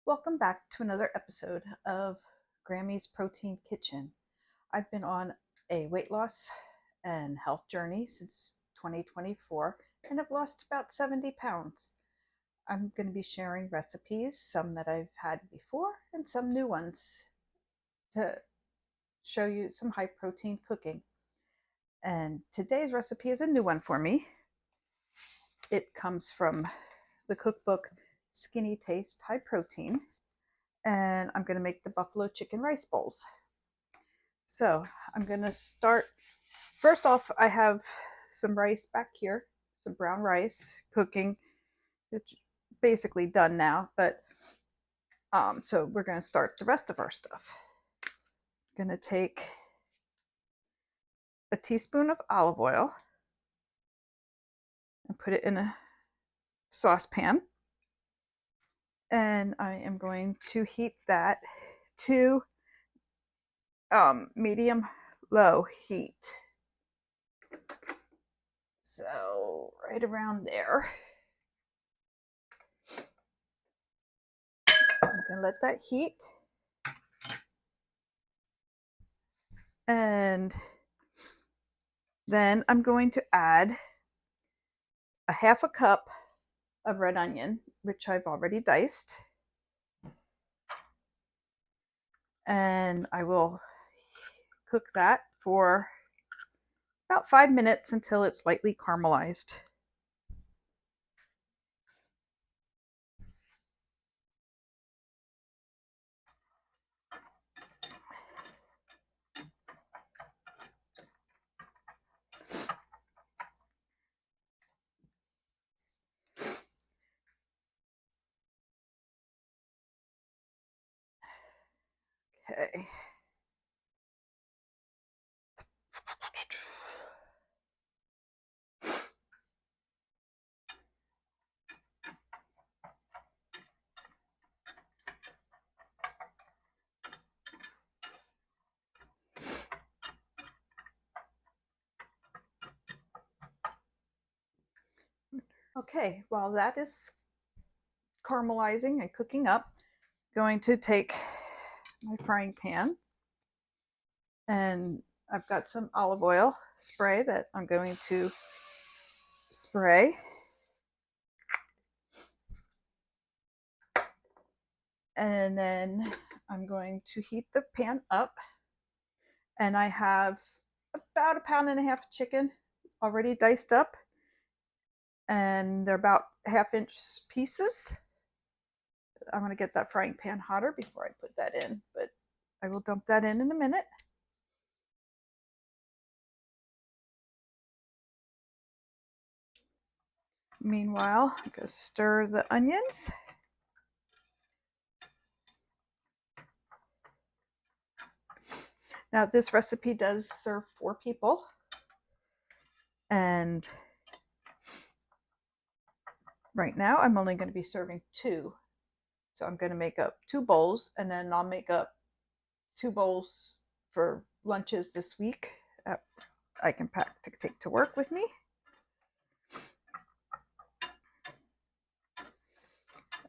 Welcome back to another episode of Grammy's Protein Kitchen. I've been on a weight loss and health journey since 2024 and have lost about 70 pounds. I'm going to be sharing recipes, some that I've had before and some new ones to show you some high protein cooking. And today's recipe is a new one for me. It comes from the cookbook Skinny Taste High Protein, and I'm going to make the buffalo chicken rice bowls. So I'm going to start. First off, I have some rice back here, some brown rice cooking. It's basically done now, but so we're going to start the rest of our stuff. I'm going to take a teaspoon of olive oil and put it in a saucepan. And I am going to heat that to medium low heat. So right around there. I'm going to let that heat. And then I'm going to add a half a cup of red onion, which I've already diced. And I will cook that for about 5 minutes until it's lightly caramelized. Okay. Okay, while that is caramelizing and cooking up, I'm going to take my frying pan, and I've got some olive oil spray that I'm going to spray. And then I'm going to heat the pan up, and I have about 1.5 pounds of chicken already diced up, and they're about 1/2 inch pieces. I'm going to get that frying pan hotter before I put that in, but I will dump that in a minute. Meanwhile, I'm going to stir the onions. Now, this recipe does serve 4 people, and right now I'm only going to be serving 2. So I'm going to make up 2 bowls, and then I'll make up 2 bowls for lunches this week. I can pack to take to work with me.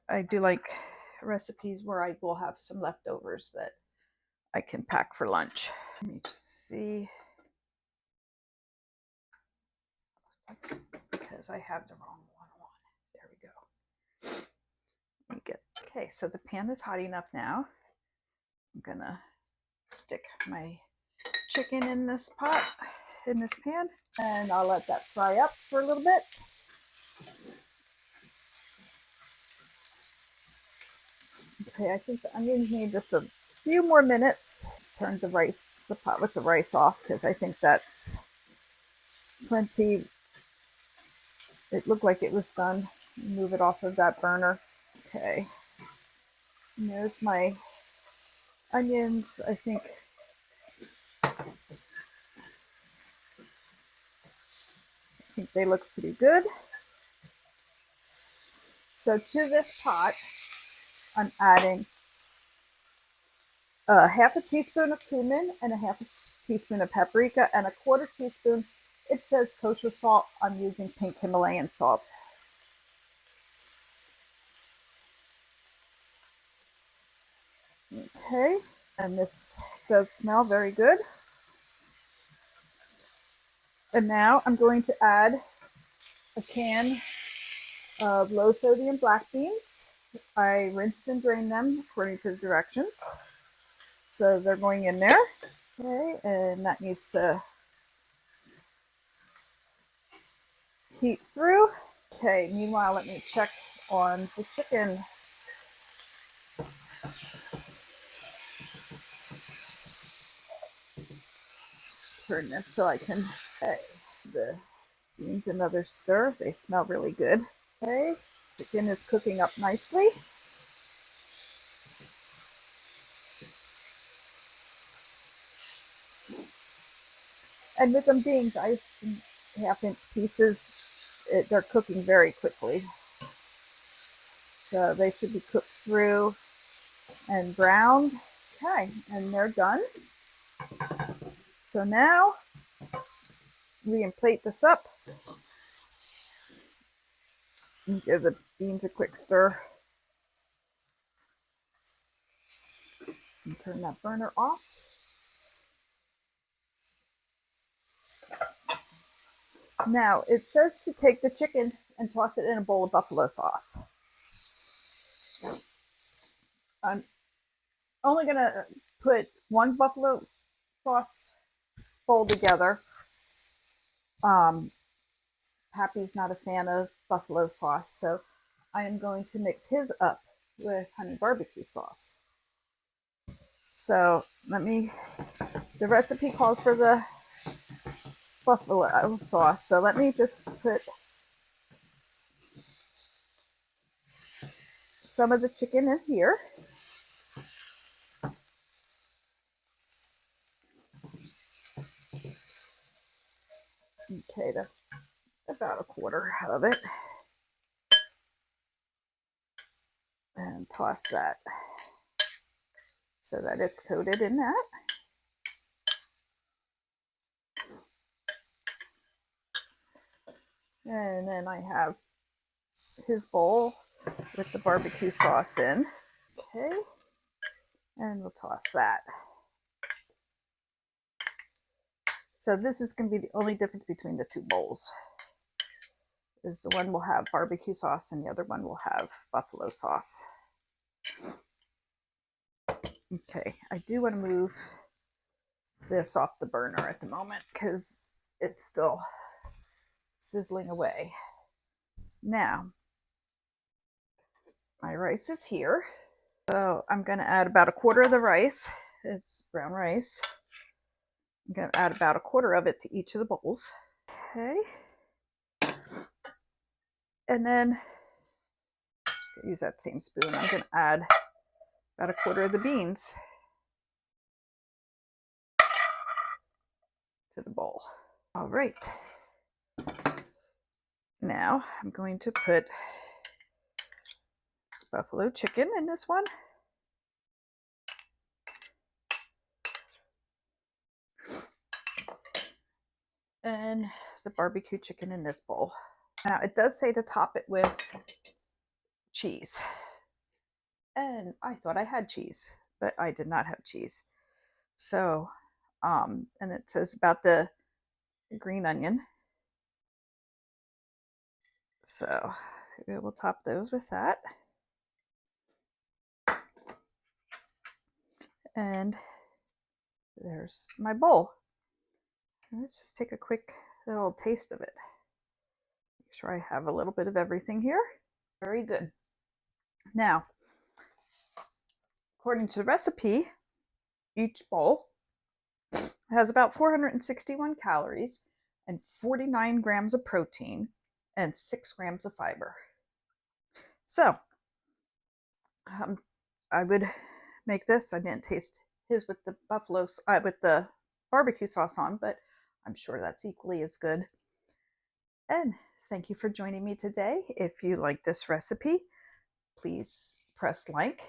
I do like recipes where I will have some leftovers that I can pack for lunch. Let me just see. That's because I have the wrong one on. There we go. Let me get, okay, so the pan is hot enough now. I'm gonna stick my chicken in this pot, in this pan, and I'll let that fry up for a little bit. Okay, I think the onions need just a few more minutes. Let's turn the pot with the rice off, because I think that's plenty. It looked like it was done. Move it off of that burner. Okay. And there's my onions. I think they look pretty good. So to this pot, I'm adding half a teaspoon of cumin and a half a teaspoon of paprika and a 1/4 teaspoon. It says kosher salt. I'm using pink Himalayan salt. Okay, and this does smell very good. And now I'm going to add a can of low sodium black beans. I rinsed and drained them according to the directions. So they're going in there. Okay, and that needs to heat through. Okay, meanwhile, let me check on the chicken. Turn this so I can, okay, the beans another stir. They smell really good. Okay, chicken is cooking up nicely. And with them being diced in half-inch pieces, they're cooking very quickly. So they should be cooked through and browned. Okay, and they're done. So now we can plate this up and give the beans a quick stir. And turn that burner off. Now it says to take the chicken and toss it in a bowl of buffalo sauce. I'm only going to put one buffalo sauce bowl together. Happy's not a fan of buffalo sauce, so I am going to mix his up with honey barbecue sauce. So the recipe calls for the buffalo sauce, so let me just put some of the chicken in here. Okay, that's about a quarter of it. And toss that so that it's coated in that. And then I have his bowl with the barbecue sauce in. Okay, and we'll toss that. So this is going to be the only difference between the two bowls. Is the one will have barbecue sauce and the other one will have buffalo sauce. Okay, I do want to move this off the burner at the moment because it's still sizzling away. Now, my rice is here. So I'm going to add about a quarter of the rice. It's brown rice. I'm going to add about a quarter of it to each of the bowls. Okay. And then use that same spoon. I'm going to add about a quarter of the beans to the bowl. All right. Now I'm going to put buffalo chicken in this one. And the barbecue chicken in this bowl. Now it does say to top it with cheese. And I thought I had cheese, but I did not have cheese. So, and it says about the green onion. So we will top those with that. And there's my bowl. And let's just take a quick little taste of it. Make sure I have a little bit of everything here. Very good. Now, according to the recipe, each bowl has about 461 calories and 49 grams of protein and 6 grams of fiber. So, I would make this. I didn't taste his with the with the barbecue sauce on, but I'm sure that's equally as good. And thank you for joining me today. If you like this recipe, please press like.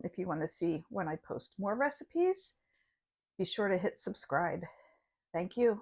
If you want to see when I post more recipes, be sure to hit subscribe. Thank you.